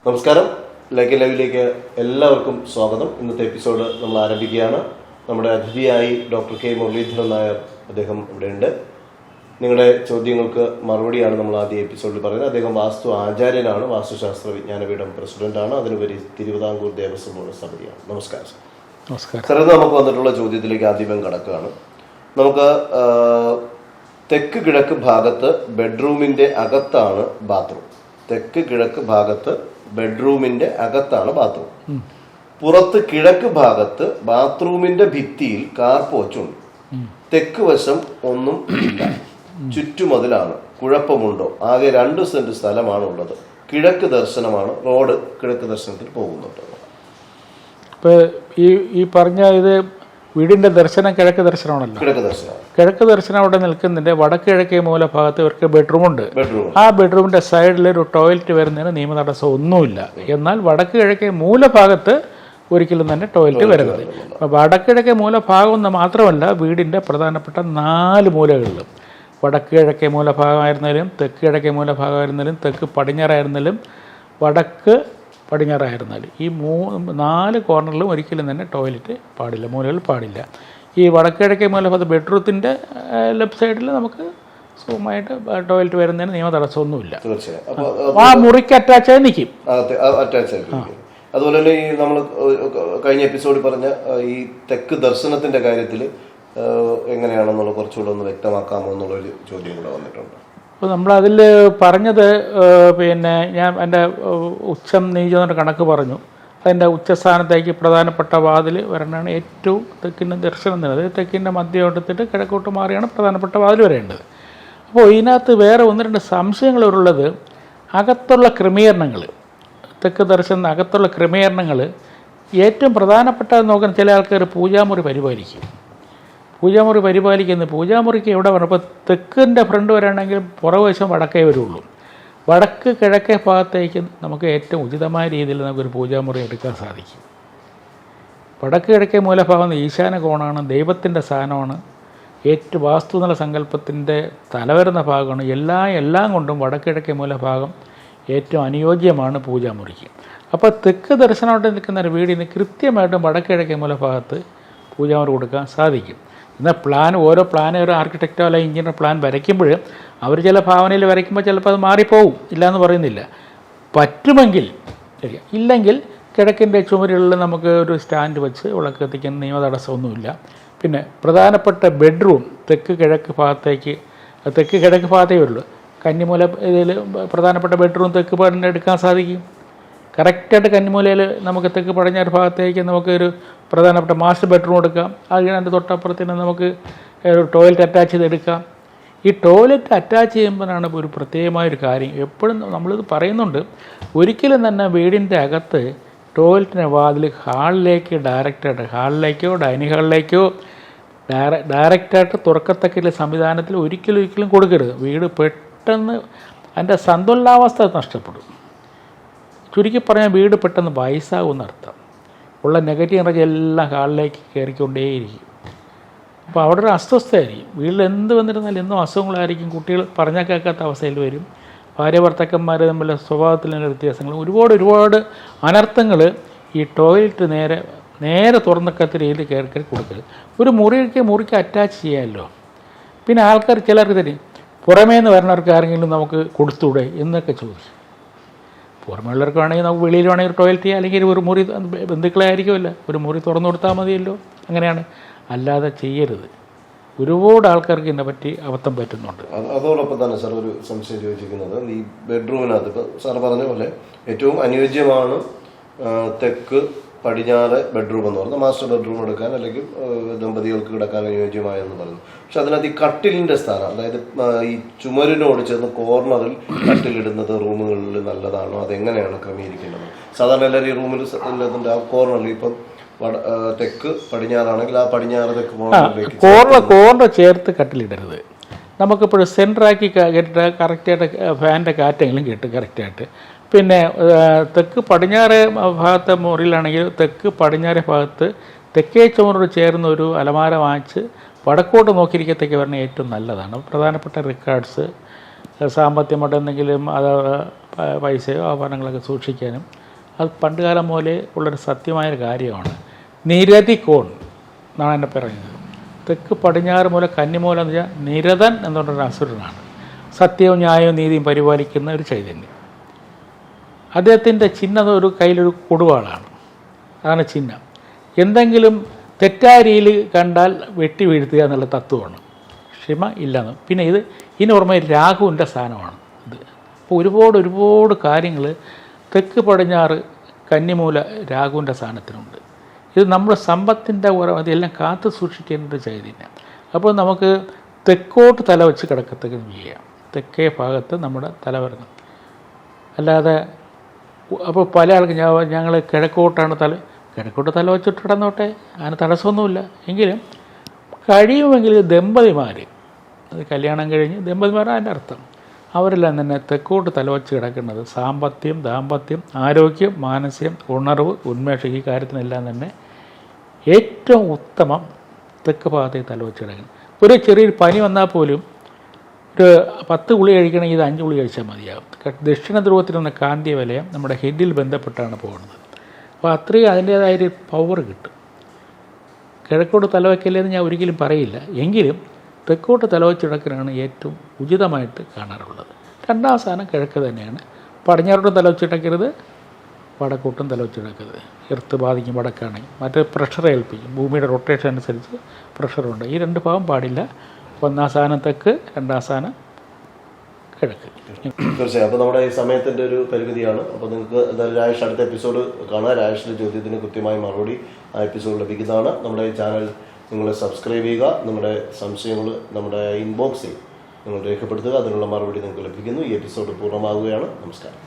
നമസ്കാരം, ലൈക്ക് ലൈവിലേക്ക് എല്ലാവർക്കും സ്വാഗതം. ഇന്നത്തെ എപ്പിസോഡ് നമ്മൾ ആരംഭിക്കുകയാണ്. നമ്മുടെ അതിഥിയായി ഡോക്ടർ കെ മുരളീധരൻ നായർ അദ്ദേഹം ഇവിടെയുണ്ട്. നിങ്ങളുടെ ചോദ്യങ്ങൾക്ക് മറുപടിയാണ് നമ്മൾ ആദ്യ എപ്പിസോഡിൽ പറയുന്നത്. അദ്ദേഹം വാസ്തു ആചാര്യനാണ്, വാസ്തുശാസ്ത്ര വിജ്ഞാനപീഠം പ്രസിഡന്റാണ്, അതിനുപരി തിരുവിതാംകൂർ ദേവസ്വം ബോർഡ് സമിതിയാണ്. നമസ്കാരം സാർ. നമസ്കാരം സാർ, ഇന്ന് നമുക്ക് വന്നിട്ടുള്ള ചോദ്യത്തിലേക്ക് ആദ്യമേ കടക്കുകയാണ്. നമുക്ക് തെക്ക് കിഴക്ക് ഭാഗത്ത് ബെഡ്റൂമിന്റെ അകത്താണ് ബാത്റൂം. തെക്ക് കിഴക്ക് ഭാഗത്ത് ബെഡ്റൂമിന്റെ അകത്താണ് ബാത്റൂം. പുറത്ത് കിഴക്ക് ഭാഗത്ത് ബാത്റൂമിന്റെ ഭിത്തിയിൽ കാർ പോച്ചുണ്ട്. തെക്ക് വശം ഒന്നും ഇല്ല, ചുറ്റുമതിലാണ്. കുഴപ്പമുണ്ടോ? ആകെ 2 സെന്റ് സ്ഥലമാണ് ഉള്ളത്. കിഴക്ക് ദർശനമാണ്, റോഡ് കിഴക്ക് ദർശനത്തിൽ പോകുന്നുണ്ട്. ഇപ്പൊ ഈ പറഞ്ഞ ഇത് വീടിന്റെ ദർശനം കിഴക്ക് ദർശനമാണല്ലോ. കിഴക്ക് ദർശനം അവിടെ നിൽക്കുന്നതിന്റെ വടക്ക് കിഴക്കേ മൂല ഭാഗത്ത് ഇവർക്ക് ബെഡ്റൂമുണ്ട്. ആ ബെഡ്റൂമിന്റെ സൈഡിൽ ഒരു ടോയ്ലറ്റ് വരുന്നതിന് നിയമ തടസ്സം ഒന്നുമില്ല. എന്നാൽ വടക്ക് കിഴക്കേ മൂലഭാഗത്ത് ഒരിക്കലും തന്നെ ടോയ്ലറ്റ് വരുന്നത്. അപ്പോൾ വടക്ക് കിഴക്കേ മൂലഭാഗം എന്ന് മാത്രമല്ല, വീടിന്റെ പ്രധാനപ്പെട്ട 4 മൂലകളിലും, വടക്ക് കിഴക്കേ മൂലഭാഗമായിരുന്നാലും തെക്ക് കിഴക്കേ മൂലഭാഗമായിരുന്നാലും തെക്ക് പടിഞ്ഞാറായിരുന്നാലും വടക്ക് പടിഞ്ഞാറായിരുന്നാലും ഈ 4 കോർണറിലും ഒരിക്കലും തന്നെ ടോയ്ലറ്റ് പാടില്ല, മൂലകൾ പാടില്ല. ഈ വടക്ക് കിഴക്കേ മൂലഭാഗത്ത് ബെഡ്റൂമിൻ്റെ ലെഫ്റ്റ് സൈഡിൽ നമുക്ക് സുഖമായിട്ട് ടോയ്ലറ്റ് വരുന്നതിന് നിയമ തടസ്സമൊന്നുമില്ല. ആ മുറിക്ക് അറ്റാച്ചായി നിൽക്കും. അതുപോലെ തന്നെ ഈ നമ്മൾ കഴിഞ്ഞ എപ്പിസോഡിൽ പറഞ്ഞ ഈ തെക്ക് ദർശനത്തിന്റെ കാര്യത്തിൽ എങ്ങനെയാണെന്നുള്ള കുറച്ചുകൂടെ ഒന്ന് വ്യക്തമാക്കാമോ എന്നുള്ളൊരു ചോദ്യം കൂടെ വന്നിട്ടുണ്ട്. അപ്പോൾ നമ്മളതിൽ പറഞ്ഞത് ഞാൻ എൻ്റെ ഉച്ചം നീചെന്നൊരു കണക്ക് പറഞ്ഞു. അതിൻ്റെ ഉച്ചസ്ഥാനത്തേക്ക് പ്രധാനപ്പെട്ട വാതിൽ വരണതാണ് ഏറ്റവും തെക്കിൻ്റെ ദർശനം തരുന്നത്. തെക്കിൻ്റെ മധ്യം എടുത്തിട്ട് കിഴക്കോട്ട് മാറിയാണ് പ്രധാനപ്പെട്ട വാതിൽ വരേണ്ടത്. അപ്പോൾ ഇതിനകത്ത് വേറെ 1-2 സംശയങ്ങളുള്ളത്. അകത്തുള്ള ക്രമീകരണങ്ങൾ, തെക്ക് ദർശനം അകത്തുള്ള ക്രമീകരണങ്ങൾ ഏറ്റവും പ്രധാനപ്പെട്ടതെന്ന് നോക്കാൻ ചില ആൾക്കാർ പൂജാമുറി പരിപാലിക്കും. പൂജാമുറിക്ക് എവിടെ വരണം? ഇപ്പോൾ തെക്കിൻ്റെ ഫ്രണ്ട് വരാണെങ്കിൽ പുറകുവശം വടക്കേ വരുള്ളൂ. വടക്ക് കിഴക്കേ ഭാഗത്തേക്ക് നമുക്ക് ഏറ്റവും ഉചിതമായ രീതിയിൽ നമുക്കൊരു പൂജാമുറി എടുക്കാൻ സാധിക്കും. വടക്ക് കിഴക്കേ മൂലഭാഗം ഈശാന കോണാണ്, ദൈവത്തിൻ്റെ സ്ഥാനമാണ്, ഏറ്റവും വാസ്തുനില സങ്കല്പത്തിൻ്റെ തലവരുന്ന ഭാഗമാണ്. എല്ലാം കൊണ്ടും വടക്ക് കിഴക്കേ മൂലഭാഗം ഏറ്റവും അനുയോജ്യമാണ് പൂജാമുറിക്ക്. അപ്പോൾ തെക്ക് ദർശനമായിട്ട് നിൽക്കുന്ന ഒരു വീടിന് കൃത്യമായിട്ടും വടക്ക് കിഴക്കേ മൂലഭാഗത്ത് പൂജാമുറി കൊടുക്കാൻ സാധിക്കും. എന്നാൽ ഓരോ ഒരു ആർക്കിടെക്റ്റോ അല്ലെങ്കിൽ എഞ്ചിനീയർ പ്ലാൻ വരയ്ക്കുമ്പോൾ അവർ ചില ഭാവനയിൽ വരയ്ക്കുമ്പോൾ ചിലപ്പോൾ അത് മാറിപ്പോവും, ഇല്ലയെന്ന് പറയുന്നില്ല. പറ്റുമെങ്കിൽ ശരി, ഇല്ലെങ്കിൽ കിഴക്കിൻ്റെ ചുമരുകളിൽ നമുക്ക് ഒരു സ്റ്റാൻഡ് വെച്ച് വിളക്ക് കത്തിക്കാൻ നിയമ തടസ്സമൊന്നുമില്ല. പിന്നെ പ്രധാനപ്പെട്ട ബെഡ്റൂം തെക്ക് കിഴക്ക് ഭാഗത്തേ വരുള്ളൂ. കന്നിമൂല ഇതിൽ പ്രധാനപ്പെട്ട ബെഡ്റൂം തെക്ക് പടിഞ്ഞാറ് എടുക്കാൻ സാധിക്കും. കറക്റ്റായിട്ട് കന്നിമൂലയിൽ നമുക്ക് തെക്ക് പടിഞ്ഞാറ് ഭാഗത്തേക്ക് നമുക്കൊരു പ്രധാനപ്പെട്ട മാസ്റ്റർ ബെഡ്റൂം എടുക്കാം. അതിൻ്റെ തൊട്ടപ്പുറത്തിന് നമുക്ക് ഒരു ടോയ്ലറ്റ് അറ്റാച്ച് ചെയ്തെടുക്കാം. ഈ ടോയ്ലറ്റ് അറ്റാച്ച് ചെയ്യുമ്പോഴാണ് ഒരു പ്രത്യേകമായൊരു കാര്യം എപ്പോഴും നമ്മളിത് പറയുന്നുണ്ട്. ഒരിക്കലും തന്നെ വീടിൻ്റെ അകത്ത് ടോയ്ലറ്റിൻ്റെ വാതിൽ ഹാളിലേക്കോ ഡൈനിങ് ഹാളിലേക്കോ ഡയറക്റ്റായിട്ട് തുറക്കത്തക്ക സംവിധാനത്തിൽ ഒരിക്കലും കൊടുക്കരുത്. വീട് പെട്ടെന്ന് അതിൻ്റെ സന്തുലനാവസ്ഥ നഷ്ടപ്പെടും. ചുരുക്കി പറഞ്ഞാൽ വീട് പെട്ടെന്ന് വയസ്സാകുമെന്നർത്ഥം. ഉള്ള നെഗറ്റീവ് എനർജി എല്ലാം ഹാളിലേക്ക് കയറിക്കൊണ്ടേയിരിക്കും. അപ്പോൾ അവിടെ ഒരു അസ്വസ്ഥമായിരിക്കും. വീട്ടിൽ എന്ത് വന്നിരുന്നാലും എന്നും അസുഖങ്ങളായിരിക്കും. കുട്ടികൾ പറഞ്ഞാൽ കേൾക്കാത്ത അവസ്ഥയിൽ വരും. ഭാര്യ ഭർത്താക്കന്മാർ തമ്മിലുള്ള സ്വഭാവത്തിലുള്ള വ്യത്യാസങ്ങൾ, ഒരുപാട് അനർത്ഥങ്ങൾ ഈ ടോയ്ലറ്റ് നേരെ തുറന്നക്കത്ത രീതിയിൽ കയറി കൊടുക്കരുത്. ഒരു മുറിക്ക് അറ്റാച്ച് ചെയ്യാമല്ലോ. പിന്നെ ആൾക്കാർ ചിലർക്ക് തരും, പുറമേ നിന്ന് വരുന്നവർക്ക് ആരെങ്കിലും നമുക്ക് കൊടുത്തൂടെ എന്നൊക്കെ ചോദിക്കും. പുറമെയുള്ളവർക്ക് വേണമെങ്കിൽ നമുക്ക് വെളിയിൽ വേണമെങ്കിൽ ഒരു ടോയ്ലറ്റ് ചെയ്യാം, അല്ലെങ്കിൽ ഒരു മുറി ബന്ധുക്കളെ ആയിരിക്കുമല്ലോ, ഒരു മുറി തുറന്നു കൊടുത്താൽ മതിയല്ലോ. അങ്ങനെയാണ്, അല്ലാതെ ചെയ്യരുത്. ഒരുപാട് ആൾക്കാർക്ക് ഇതിനെപ്പറ്റി അബദ്ധം പറ്റുന്നുണ്ട്. അതോടൊപ്പം തന്നെ സാർ ഒരു സംശയം ചോദിച്ചിരിക്കുന്നത്, ഈ ബെഡ്റൂമിനകത്ത് ഇപ്പോൾ സാർ പറഞ്ഞ പോലെ ഏറ്റവും അനുയോജ്യമാണ് തെക്ക് പടിഞ്ഞാറ് ബെഡ്റൂം എന്ന് പറഞ്ഞാൽ മാസ്റ്റർ ബെഡ്റൂം എടുക്കാൻ അല്ലെങ്കിൽ ദമ്പതികൾക്ക് കിടക്കാൻ അനുയോജ്യമായെന്ന് പറയുന്നു. പക്ഷെ അതിനകത്ത് ഈ കട്ടിലിന്റെ സ്ഥാനം, അതായത് ഈ ചുമരിനോട് ചേർന്ന് കോർണറിൽ കട്ടിലിടുന്നത് റൂമുകളിൽ നല്ലതാണോ? അതെങ്ങനെയാണ് ക്രമീകരിക്കേണ്ടത്? സാധാരണ എല്ലാവരും ഈ റൂമിൽ ആ കോർണറിൽ ഇപ്പം തെക്ക് പടിഞ്ഞാറാണെങ്കിൽ ആ പടിഞ്ഞാറ് തെക്ക് കോർണർ ചേർത്ത് കട്ടിലിടരുത്. നമുക്കിപ്പോഴും സെൻറ്ററാക്കി കറക്റ്റായിട്ട് ഫാനിൻ്റെ കാറ്റെങ്കിലും കിട്ടും കറക്റ്റായിട്ട്. പിന്നെ തെക്ക് പടിഞ്ഞാറ് ഭാഗത്തെ മുറിയിലാണെങ്കിൽ തെക്ക് പടിഞ്ഞാറ് ഭാഗത്ത് തെക്കേ ചുമരോട് ചേർന്ന ഒരു അലമാര വാങ്ങിച്ച് വടക്കോട്ട് നോക്കിയിരിക്കത്തേക്ക് പറഞ്ഞാൽ ഏറ്റവും നല്ലതാണ്. പ്രധാനപ്പെട്ട റെക്കോർഡ്സ്, സാമ്പത്തികമായിട്ട് എന്തെങ്കിലും അത് പൈസയോ ആഭരണങ്ങളൊക്കെ സൂക്ഷിക്കാനും അത് പണ്ടുകാലം മുതലേ ഉള്ളൊരു സത്യമായൊരു കാര്യമാണ്. നിരതി കോൺ എന്നാണ് എന്നെ പറയുന്നത്. തെക്ക് പടിഞ്ഞാറ് മൂല കന്നിമൂല എന്ന് വെച്ചാൽ നിരതൻ എന്ന് പറഞ്ഞൊരു അസുരനാണ്. സത്യവും ന്യായവും നീതിയും പരിപാലിക്കുന്ന ഒരു ചൈതന്യം. അദ്ദേഹത്തിൻ്റെ ചിഹ്നം ഒരു കയ്യിലൊരു കൊടുവാളാണ്. അതാണ് ചിഹ്നം. എന്തെങ്കിലും തെറ്റായ രീതിയിൽ കണ്ടാൽ വെട്ടി വീഴ്ത്തുക എന്നുള്ള തത്വമാണ്. ക്ഷമ ഇല്ലെന്ന്. പിന്നെ ഇതിന് ഓർമ്മ രാഹുവിൻ്റെ സ്ഥാനമാണ് ഇത്. അപ്പോൾ ഒരുപാട് കാര്യങ്ങൾ തെക്ക് പടിഞ്ഞാറ് കന്നിമൂല രാഹുവിൻ്റെ സ്ഥാനത്തിനുണ്ട്. ഇത് നമ്മുടെ സമ്പത്തിൻ്റെ ഇതെല്ലാം കാത്തു സൂക്ഷിക്കേണ്ട ചൈതന്യം. അപ്പോൾ നമുക്ക് തെക്കോട്ട് തല വെച്ച് കിടക്കത്തക്ക ചെയ്യാം. തെക്കേ ഭാഗത്ത് നമ്മുടെ തല വരണം. അല്ലാതെ അപ്പോൾ പല ആൾക്കും ഞങ്ങൾ കിഴക്കോട്ട് തല വെച്ചിട്ട് കിടന്നോട്ടെ, അതിന് തടസ്സമൊന്നുമില്ല. എങ്കിലും കഴിയുമെങ്കിൽ ദമ്പതിമാർ, അത് കല്യാണം കഴിഞ്ഞ് ദമ്പതിമാർ അതിൻ്റെ അർത്ഥം അവരെല്ലാം തന്നെ തെക്കോട്ട് തലവച്ച് കിടക്കുന്നത് സാമ്പത്തികം, ദാമ്പത്യം, ആരോഗ്യം, മാനസികം, ഉണർവ്, ഉന്മേഷം, ഈ കാര്യത്തിനെല്ലാം തന്നെ ഏറ്റവും ഉത്തമം തെക്ക് ഭാഗത്തേക്ക് തലവച്ച് കിടക്കണം. ഒരു ചെറിയൊരു പനി വന്നാൽ പോലും ഒരു 10 ഗുളി കഴിക്കണമെങ്കിൽ ഇത് 5 ഗുളി കഴിച്ചാൽ മതിയാകും. ദക്ഷിണ ധ്രുവത്തിലുള്ള കാന്തിക വലയം നമ്മുടെ ഹെഡിൽ ബന്ധപ്പെട്ടാണ് പോകുന്നത്. അപ്പോൾ അത്രയും അതിൻ്റേതായൊരു പവർ കിട്ടും. കിഴക്കോട്ട് തലവയ്ക്കല്ലെന്ന് ഞാൻ ഒരിക്കലും പറയില്ല. എങ്കിലും തെക്കോട്ട് തലവച്ചിടക്കലാണ് ഏറ്റവും ഉചിതമായിട്ട് കാണാറുള്ളത്. 2ാം സ്ഥാനം കിഴക്ക് തന്നെയാണ്. പടിഞ്ഞാറോട്ടും തലവച്ചിടക്കരുത്, വടക്കോട്ടും തലവച്ചിടക്കരുത്. എർത്ത് ബാധിക്കും വടക്കാണെങ്കിൽ. മറ്റേ പ്രഷർ ഏൽപ്പിക്കും. ഭൂമിയുടെ റൊട്ടേഷൻ അനുസരിച്ച് പ്രഷറുണ്ട്. ഈ 2 ഭാഗം പാടില്ല. 1ാം സ്ഥാനം തെക്ക്, 2ാം സ്ഥാനം കിഴക്ക്. തീർച്ചയായും. അപ്പോൾ നമ്മുടെ ഈ സമയത്തിൻ്റെ ഒരു പരിമിതിയാണ്. അപ്പോൾ നിങ്ങൾക്ക് എന്തായാലും രാജേഷ് അടുത്ത എപ്പിസോഡ് കാണാം. രാജേഷിൻ്റെ ചോദ്യത്തിന് കൃത്യമായ മറുപടി ആ എപ്പിസോഡ് ലഭിക്കുന്നതാണ്. നമ്മുടെ ഈ ചാനൽ നിങ്ങൾ സബ്സ്ക്രൈബ് ചെയ്യുക. നമ്മുടെ സംശയങ്ങൾ നമ്മുടെ ഇൻബോക്സിൽ നിങ്ങൾ രേഖപ്പെടുത്തുക. അതിനുള്ള മറുപടി നിങ്ങൾക്ക് ലഭിക്കുന്നു. ഈ എപ്പിസോഡ് പൂർണ്ണമാകുകയാണ്. നമസ്കാരം.